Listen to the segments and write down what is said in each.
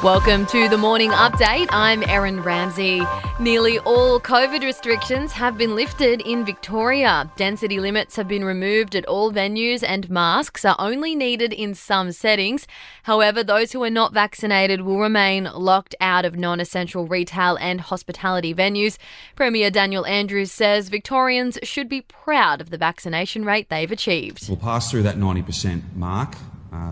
Welcome to the Morning Update. I'm Erin Ramsey. Nearly all COVID restrictions have been lifted in Victoria. Density limits have been removed at all venues and masks are only needed in some settings. However, those who are not vaccinated will remain locked out of non-essential retail and hospitality venues. Premier Daniel Andrews says Victorians should be proud of the vaccination rate they've achieved. We'll pass through that 90% mark.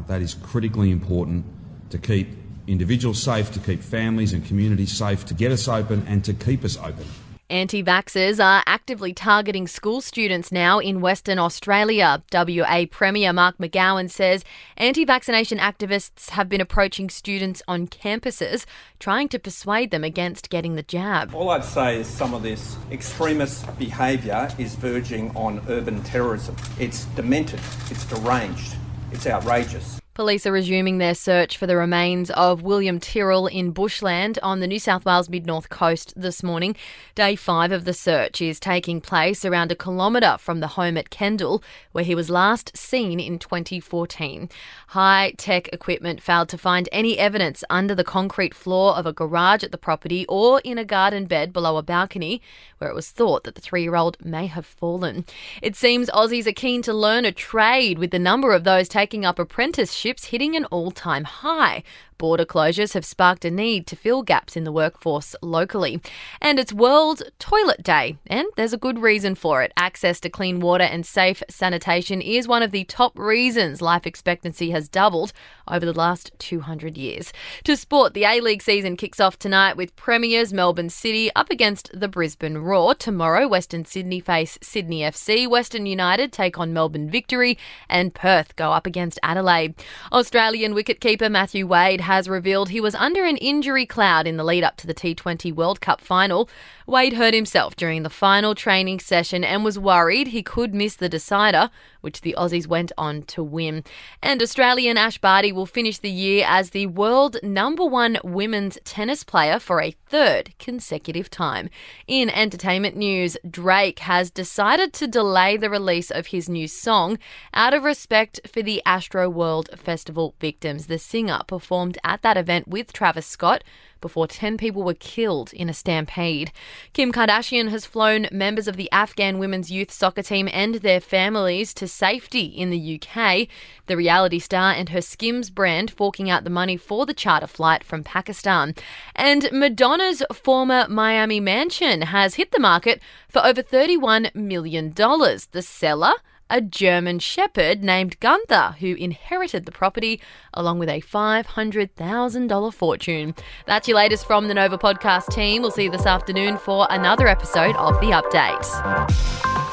That is critically important to keep individuals safe, to keep families and communities safe, to get us open and to keep us open. Anti-vaxxers are actively targeting school students now in Western Australia. WA Premier Mark McGowan says anti-vaccination activists have been approaching students on campuses, trying to persuade them against getting the jab. All I'd say is some of this extremist behaviour is verging on urban terrorism. It's demented, it's deranged, it's outrageous. Police are resuming their search for the remains of William Tyrrell in bushland on the New South Wales Mid North Coast this morning. Day 5 of the search is taking place around a kilometre from the home at Kendall, where he was last seen in 2014. High-tech equipment failed to find any evidence under the concrete floor of a garage at the property or in a garden bed below a balcony, where it was thought that the 3-year-old may have fallen. It seems Aussies are keen to learn a trade, with the number of those taking up apprenticeships hitting an all-time high. Border closures have sparked a need to fill gaps in the workforce locally. And it's World Toilet Day, and there's a good reason for it. Access to clean water and safe sanitation is one of the top reasons life expectancy has doubled over the last 200 years. To sport, the A-League season kicks off tonight with premiers Melbourne City up against the Brisbane Roar. Tomorrow, Western Sydney face Sydney FC, Western United take on Melbourne Victory, and Perth go up against Adelaide. Australian wicketkeeper Matthew Wade has revealed he was under an injury cloud in the lead-up to the T20 World Cup final. Wade hurt himself during the final training session and was worried he could miss the decider, which the Aussies went on to win. And Australian Ash Barty will finish the year as the world #1 women's tennis player for a third consecutive time. In entertainment news, Drake has decided to delay the release of his new song out of respect for the Astroworld Festival victims. The singer performed at that event with Travis Scott before 10 people were killed in a stampede. Kim Kardashian has flown members of the Afghan women's youth soccer team and their families to safety in the UK. The reality star and her Skims brand forking out the money for the charter flight from Pakistan. And Madonna's former Miami mansion has hit the market for over $31 million. The seller, a German shepherd named Gunther, who inherited the property along with a $500,000 fortune. That's your latest from the Nova podcast team. We'll see you this afternoon for another episode of The Update.